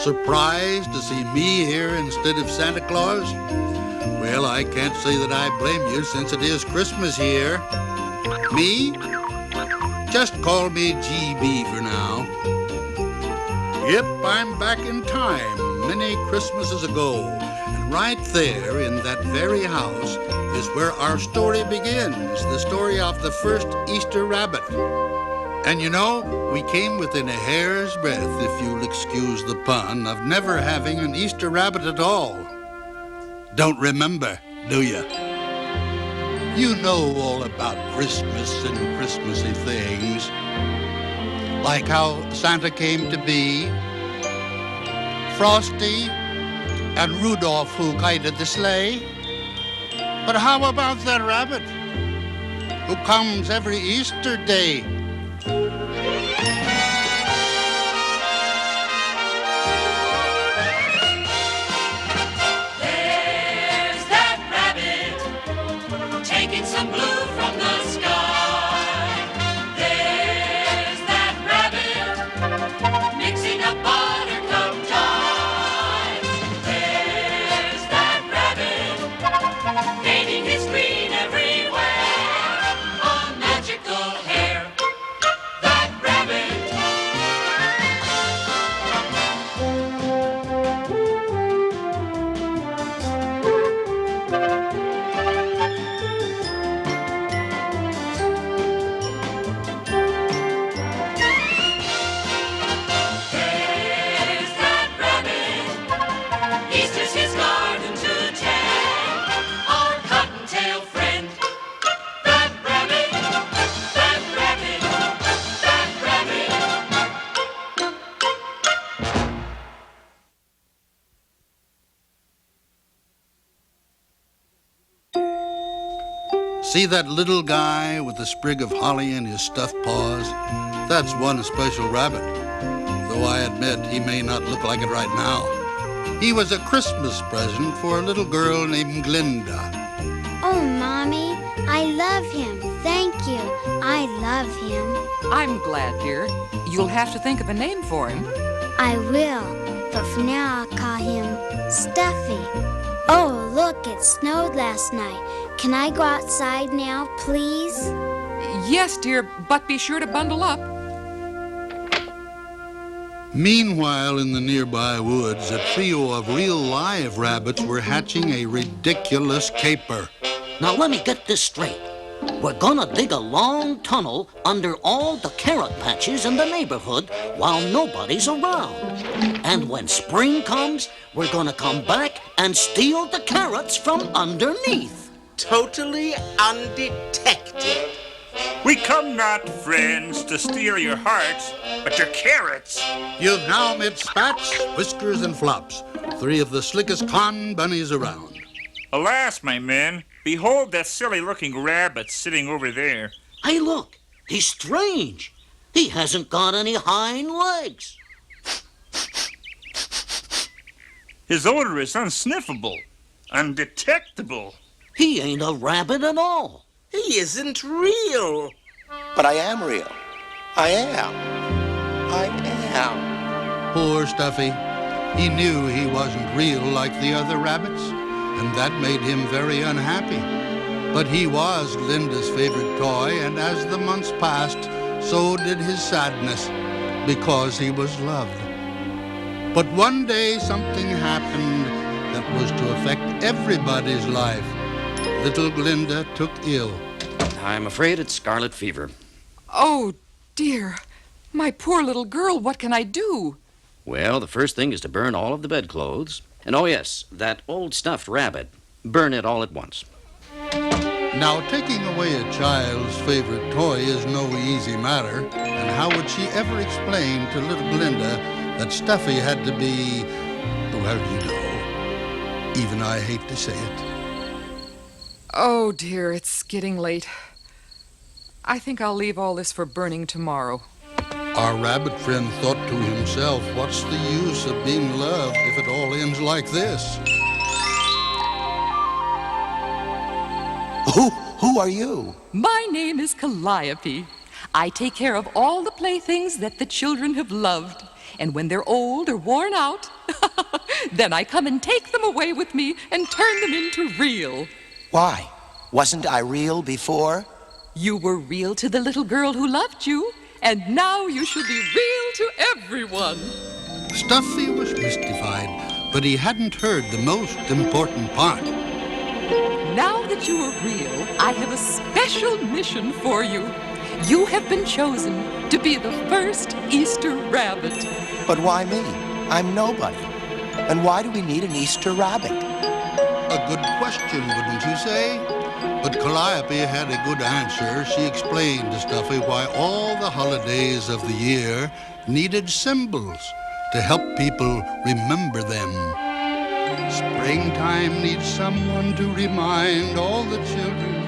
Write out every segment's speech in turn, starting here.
Surprised to see me here instead of Santa Claus? Well, I can't say that I blame you since it is Christmas here. Me? Just call me GB for now. Yep, I'm back in time, many Christmases ago. And right there in that very house is where our story begins, the story of the first Easter rabbit. And you know, we came within a hair's breadth, if you'll excuse the pun, of never having an Easter rabbit at all. Don't remember, do you? You know all about Christmas and Christmassy things. Like how Santa came to be, Frosty, and Rudolph who guided the sleigh. But how about that rabbit who comes every Easter day? There's that rabbit taking some blue from the sky. There's that rabbit mixing up buttercup jive. There's that rabbit painting his green everywhere. A magical hair. That rabbit. There's that rabbit. Easter's his garden to tend. Our cottontail friend. That rabbit. That rabbit. That rabbit. See that little guy with the sprig of holly in his stuffed paws? That's one special rabbit, though I admit he may not look like it right now. He was a Christmas present for a little girl named Glinda. Oh, Mommy, I love him. Thank you. I love him. I'm glad, dear. You'll have to think of a name for him. I will, but for now I'll call him Stuffy. Oh, look, it snowed last night. Can I go outside now, please? Yes, dear, but be sure to bundle up. Meanwhile, in the nearby woods, a trio of real live rabbits were hatching a ridiculous caper. Now let me get this straight. We're gonna dig a long tunnel under all the carrot patches in the neighborhood while nobody's around. And when spring comes, we're gonna come back and steal the carrots from underneath. Totally undetected. We come not, friends, to steal your hearts, but your carrots. You've now met Spats, Whiskers, and Flops, three of the slickest con bunnies around. Alas, my men, behold that silly-looking rabbit sitting over there. Hey, look, he's strange. He hasn't got any hind legs. His odor is unsniffable, undetectable. He ain't a rabbit at all. He isn't real. But I am real. I am. Poor Stuffy. He knew he wasn't real like the other rabbits, and that made him very unhappy. But he was Glinda's favorite toy, and as the months passed, so did his sadness, because he was loved. But one day something happened that was to affect everybody's life. Little Glinda took ill. I'm afraid it's scarlet fever. Oh, dear. My poor little girl, what can I do? Well, the first thing is to burn all of the bedclothes. And oh yes, that old stuffed rabbit. Burn it all at once. Now, taking away a child's favorite toy is no easy matter, and how would she ever explain to little Glinda that Stuffy had to be, well, you know, even I hate to say it. Oh, dear, it's getting late. I think I'll leave all this for burning tomorrow. Our rabbit friend thought to himself, what's the use of being loved if it all ends like this? Who are you? My name is Calliope. I take care of all the playthings that the children have loved. And when they're old or worn out, then I come and take them away with me and turn them into real. Why? Wasn't I real before? You were real to the little girl who loved you, and now you should be real to everyone. Stuffy was mystified, but he hadn't heard the most important part. Now that you are real, I have a special mission for you. You have been chosen to be the first Easter rabbit. But why me? I'm nobody. And why do we need an Easter rabbit? A good question, wouldn't you say? But Calliope had a good answer. She explained to Stuffy why all the holidays of the year needed symbols to help people remember them. Springtime needs someone to remind all the children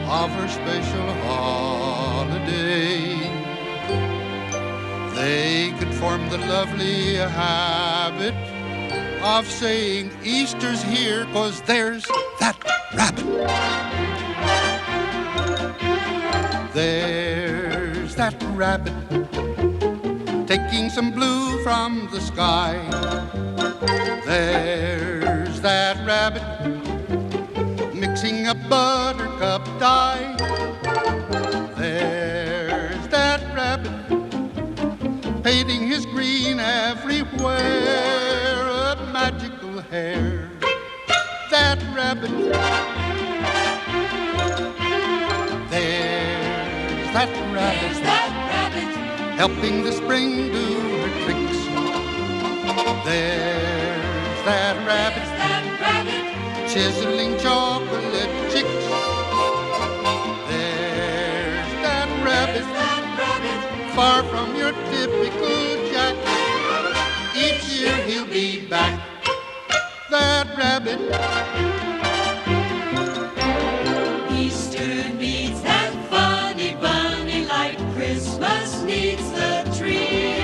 of her special holiday. They could form the lovely habit of saying Easter's here 'cause there's that rabbit. There's that rabbit taking some blue from the sky. There's that rabbit mixing a buttercup dye. There's that rabbit painting his green everywhere, a magical hair. That rabbit. There's that rabbit. There's that rabbit. Helping the spring do her tricks. There's that rabbit. There's that rabbit. Chiseling chocolate chicks. There's that rabbit. There's that rabbit. Far from your typical Jack. Each year he'll be back. That rabbit. Easter needs that funny bunny like Christmas needs the tree.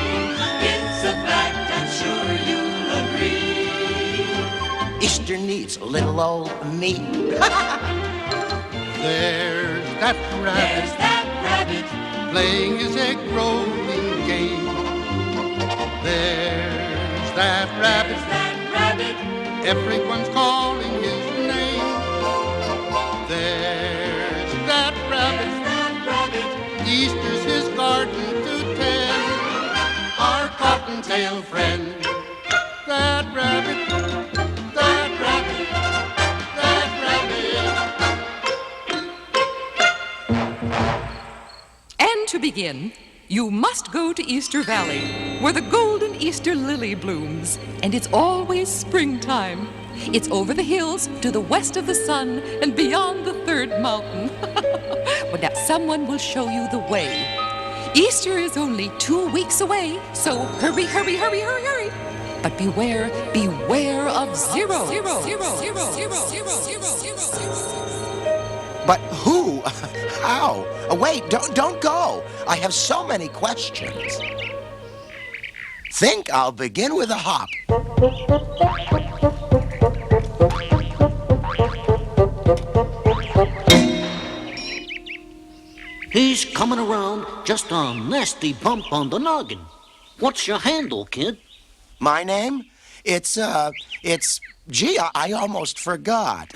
It's a fact, I'm sure you'll agree. Easter needs a little old me. There's that There's rabbit that rabbit. playing his egg rolling game. There's that rabbit. There's that rabbit. Everyone's calling his name. There's that rabbit. There's that rabbit. Easter's his garden to tend. Our cottontail friend. That rabbit. That rabbit. That rabbit. And to begin, you must go to Easter Valley, where the golden Easter lily blooms, and it's always springtime. It's over the hills to the west of the sun and beyond the third mountain. Well, now someone will show you the way. Easter is only 2 weeks away, so hurry, hurry, hurry, hurry, hurry. But beware, beware of zero. But who? How? Wait, don't go. I have so many questions. Think I'll begin with a hop. He's coming around, just a nasty bump on the noggin. What's your handle, kid? My name? Gee, I almost forgot.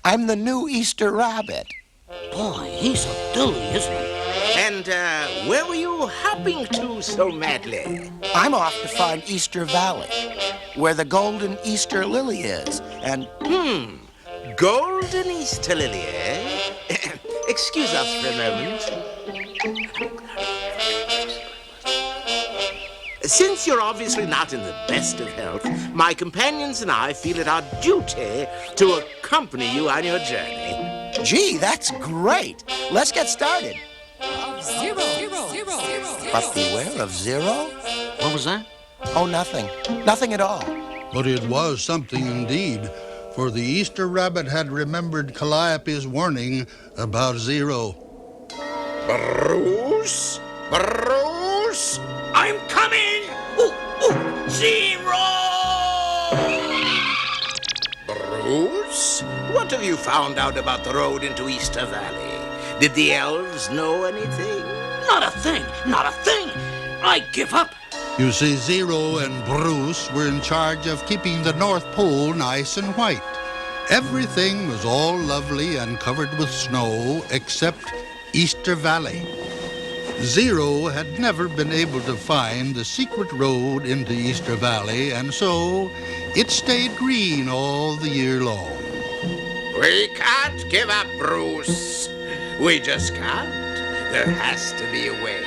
I'm the new Easter rabbit. Boy, he's a dilly, isn't he? And where were you hopping to so madly? I'm off to find Easter Valley, where the golden Easter lily is. And Golden Easter lily, eh? Excuse us for a moment. Since you're obviously not in the best of health, my companions and I feel it our duty to accompany you on your journey. gee, that's great. Let's get started. Zero. But beware of zero? What was that? Oh, nothing. Nothing at all. But it was something indeed, for the Easter rabbit had remembered Calliope's warning about zero. Bruce? Bruce? I'm coming! Zero! Bruce? What have you found out about the road into Easter Valley? Did the elves know anything? Not a thing, not a thing. I give up. You see, Zero and Bruce were in charge of keeping the North Pole nice and white. Everything was all lovely and covered with snow except Easter Valley. Zero had never been able to find the secret road into Easter Valley, and so it stayed green all the year long. We can't give up, Bruce. We just can't. There has to be a way.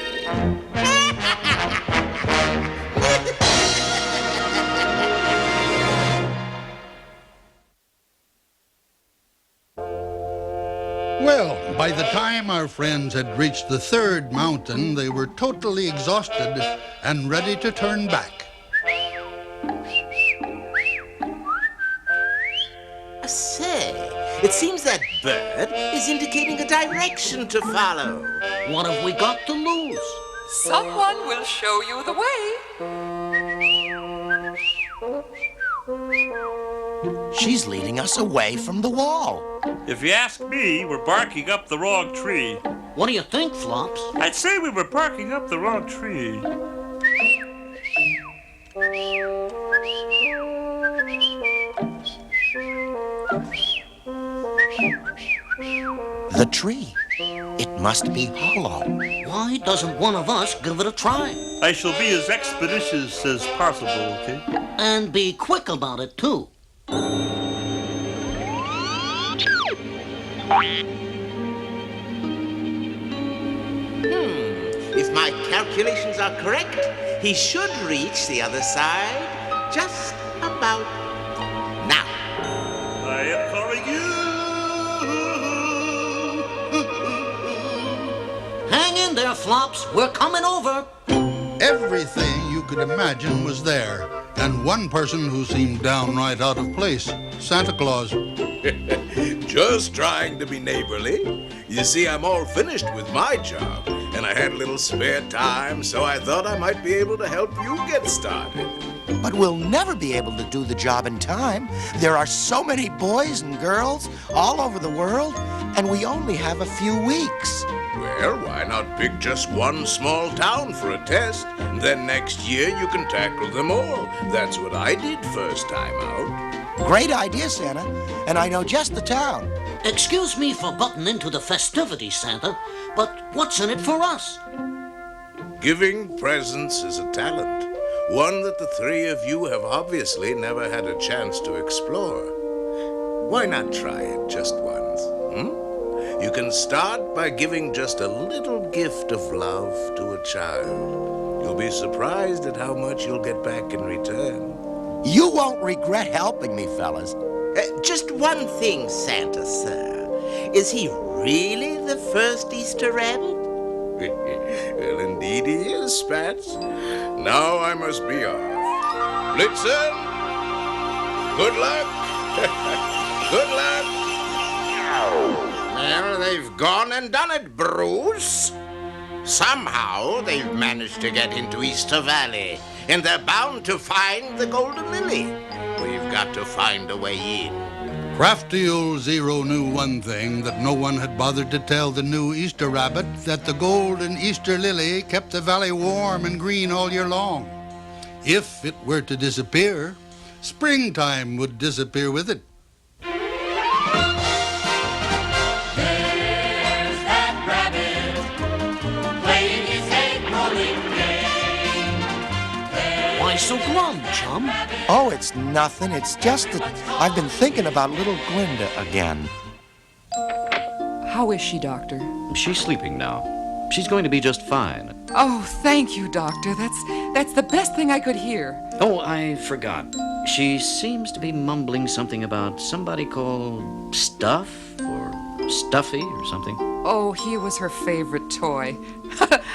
Well, by the time our friends had reached the third mountain, they were totally exhausted and ready to turn back. Say, it seems that bird is indicating a direction to follow. What have we got to lose? Someone will show you the way. She's leading us away from the wall. If you ask me, we're barking up the wrong tree. What do you think, Flops? I'd say we were barking up the wrong tree. The tree. It must be hollow. Why doesn't one of us give it a try? I shall be as expeditious as possible, okay? And be quick about it, too. If my calculations are correct, he should reach the other side just about now. I am calling you. Hang in there, Flops. We're coming over. Everything you could imagine was there, and one person who seemed downright out of place, Santa Claus. Just trying to be neighborly. You see, I'm all finished with my job, and I had a little spare time, so I thought I might be able to help you get started. But we'll never be able to do the job in time. There are so many boys and girls all over the world, and we only have a few weeks. Well, why not pick just one small town for a test? Then next year you can tackle them all. That's what I did first time out. Great idea, Santa, and I know just the town. Excuse me for butting into the festivities, Santa, but what's in it for us? Giving presents is a talent, one that the three of you have obviously never had a chance to explore. Why not try it just once? You can start by giving just a little gift of love to a child. You'll be surprised at how much you'll get back in return. You won't regret helping me, fellas. Just one thing, Santa, sir. Is he really the first Easter rabbit? Well, indeed he is, Spats. Now I must be off. Blitzen, good luck. Good luck. Well, they've gone and done it, Bruce. Somehow they've managed to get into Easter Valley, and they're bound to find the Golden Lily. We've got to find a way in. Crafty old Zero knew one thing that no one had bothered to tell the new Easter rabbit, that the golden Easter lily kept the valley warm and green all year long. If it were to disappear, springtime would disappear with it. There's that rabbit playing his egg-rolling game. Why so glum, chum? Oh, it's nothing. It's just that I've been thinking about little Glinda again. How is she, Doctor? She's sleeping now. She's going to be just fine. Oh, thank you, Doctor. That's the best thing I could hear. Oh, I forgot. She seems to be mumbling something about somebody called Stuff or Stuffy or something. Oh, he was her favorite toy.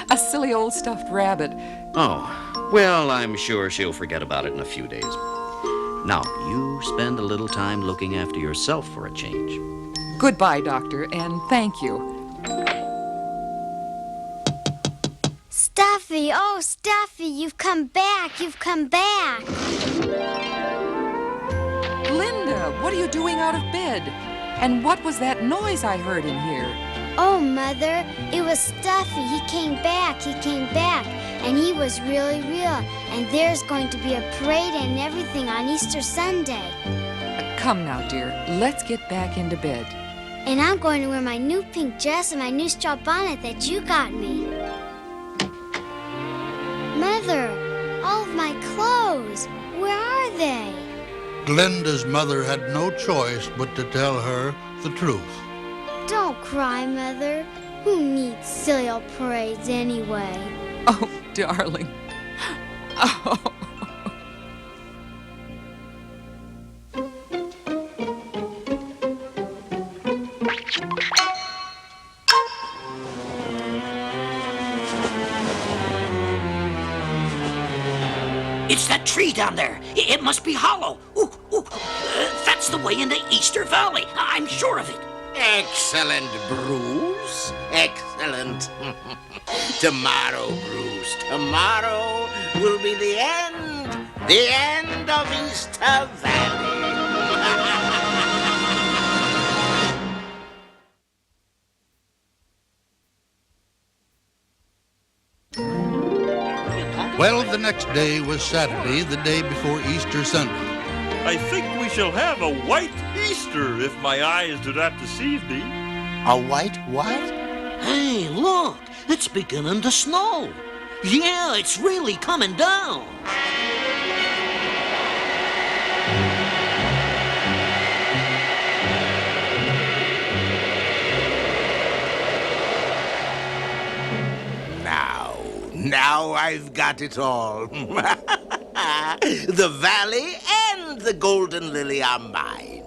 A silly old stuffed rabbit. Oh, well, I'm sure she'll forget about it in a few days. Now, you spend a little time looking after yourself for a change. Goodbye, Doctor, and thank you. Stuffy, oh, Stuffy, you've come back, you've come back. Linda, what are you doing out of bed? And what was that noise I heard in here? Oh, Mother, it was Stuffy. He came back. And he was really real. And there's going to be a parade and everything on Easter Sunday. Come now, dear. Let's get back into bed. And I'm going to wear my new pink dress and my new straw bonnet that you got me. Mother, all of my clothes, where are they? Glinda's mother had no choice but to tell her the truth. Don't cry, Mother. Who needs silly old parades anyway? Oh, darling. Oh. It's that tree down there. It must be hollow. Ooh, ooh. That's the way into Easter Valley. I'm sure of it. Excellent, Bruce. Excellent. Tomorrow, Bruce, tomorrow will be the end of Easter Valley. Well, the next day was Saturday, the day before Easter Sunday. I think we shall have a white Easter, if my eyes do not deceive me. A white what? Hey, look. It's beginning to snow. Yeah, it's really coming down. Now I've got it all. The valley and the golden lily are mine.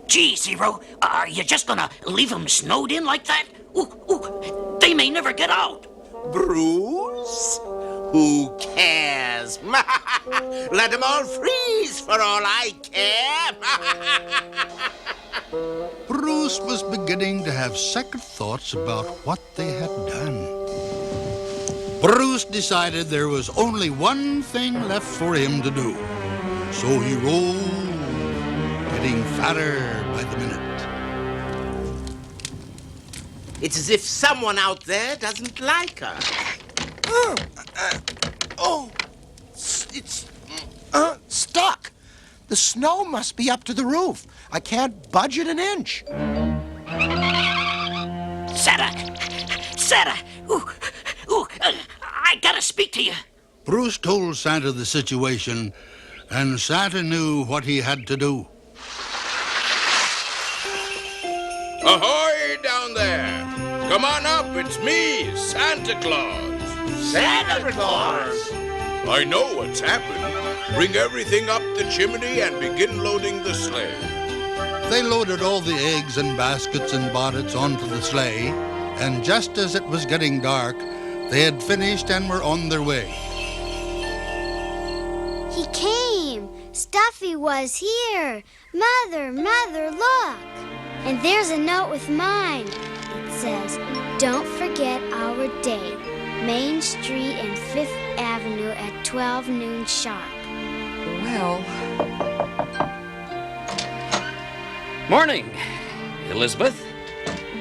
Gee, Zero, are you just gonna leave them snowed in like that? Ooh, they may never get out. Bruce? Who cares? Let them all freeze for all I care. Bruce was beginning to have second thoughts about what they had done. Bruce decided there was only one thing left for him to do. So he rolled, getting fatter by the minute. It's as if someone out there doesn't like us. It's stuck. The snow must be up to the roof. I can't budge it an inch. Santa, I gotta speak to you. Bruce told Santa the situation, and Santa knew what he had to do. Ahoy down there! Come on up, it's me, Santa Claus. Santa Claus? I know what's happened. Bring everything up the chimney and begin loading the sleigh. They loaded all the eggs and baskets and bonnets onto the sleigh, and just as it was getting dark, they had finished and were on their way. He came. Stuffy was here. Mother, look. And there's a note with mine. It says, don't forget our date. Main Street and 5th Avenue at 12 noon sharp. Well, Morning, Elizabeth.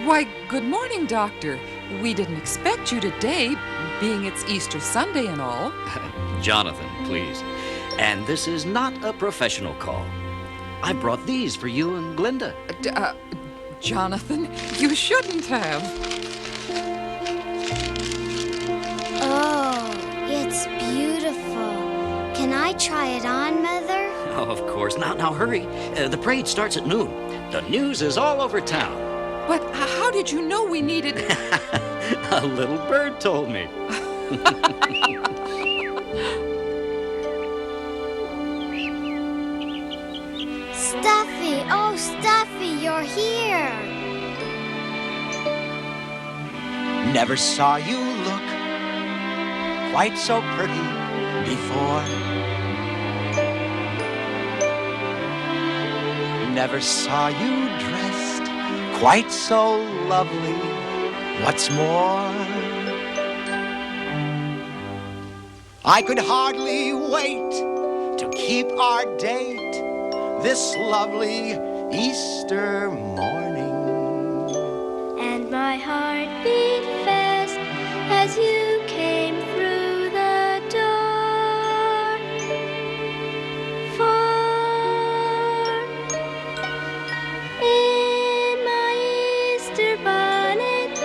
why, good morning, Doctor. We didn't expect you today, being it's Easter Sunday and all. Jonathan, please. And this is not a professional call. I brought these for you and Glinda. Jonathan, you shouldn't have. Oh, it's beautiful. Can I try it on, Mother? Oh, of course. Now hurry. The parade starts at noon. The news is all over town. But how did you know we needed... A little bird told me. Stuffy, oh, Stuffy, you're here. Never saw you look quite so pretty before. Never saw you dressed quite so lovely. What's more, I could hardly wait to keep our date this lovely Easter morning. And my heart as you came through the door. For in my Easter bonnet,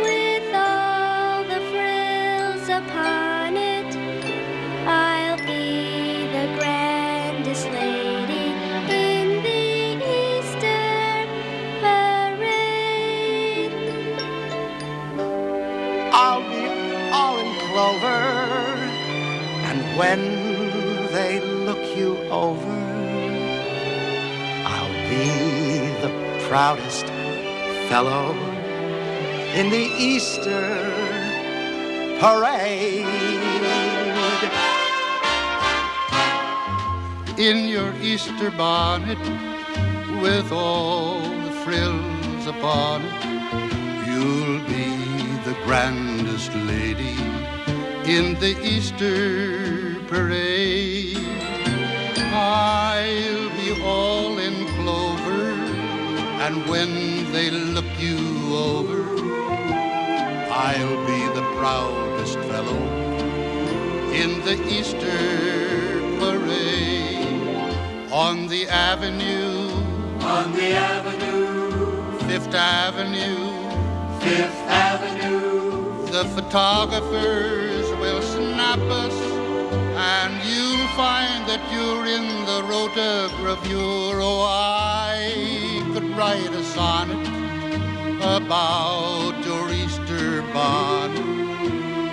with all the frills upon it, I'll be the grandest lady in the Easter parade. I'll be all in clover, and when they look you over, I'll be the proudest fellow in the Easter parade. In your Easter bonnet, with all the frills upon it, you'll be the grandest lady in the Easter parade. I'll be all in clover, and when they look you over, I'll be the proudest fellow in the Easter parade. On the avenue, Fifth Avenue, the photographers will snap us, and you'll find that you're in the rotogravure. Oh, I could write a sonnet about your Easter bonnet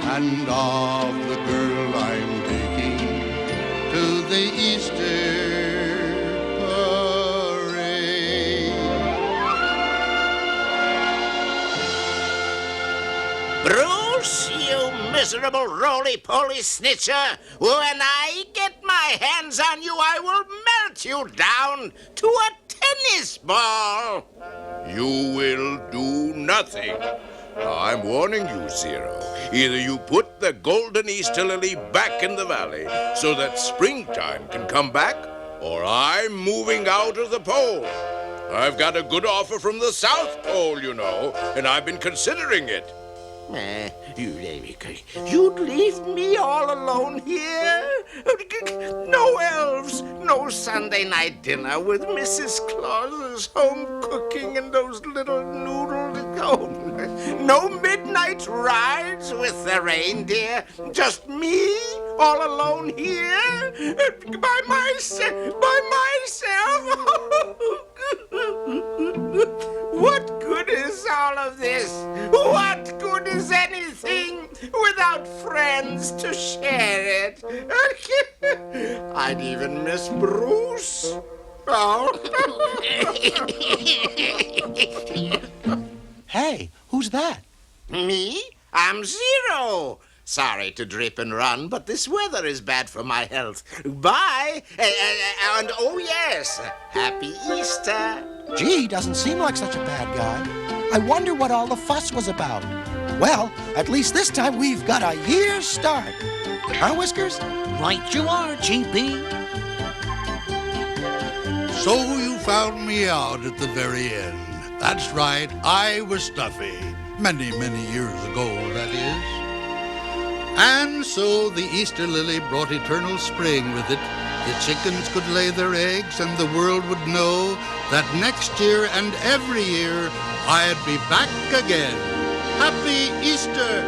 and of the girl I'm taking to the Easter Bruce, you miserable roly-poly snitcher, when I get my hands on you, I will melt you down to a tennis ball. You will do nothing. I'm warning you, Zero. Either you put the golden Easter lily back in the valley so that springtime can come back, or I'm moving out of the pole. I've got a good offer from the South Pole, you know, and I've been considering it. You'd leave me all alone here? No elves, no Sunday night dinner with Mrs. Claus's home cooking and those little noodles. Oh, no midnight rides with the reindeer. Just me all alone here by myself. What good is all of this? What good is anything without friends to share it? I'd even miss Bruce. Oh. Hey, who's that? Me? I'm Zero. Sorry to drip and run, but this weather is bad for my health. Bye. And oh yes, Happy Easter. Gee, he doesn't seem like such a bad guy. I wonder what all the fuss was about. Well, at least this time we've got a year's start. Huh, Whiskers? Right you are, GB. So you found me out at the very end. That's right, I was Stuffy. Many, many years ago, that is. And so the Easter lily brought eternal spring with it. The chickens could lay their eggs, and the world would know that next year and every year I'd be back again. Happy Easter!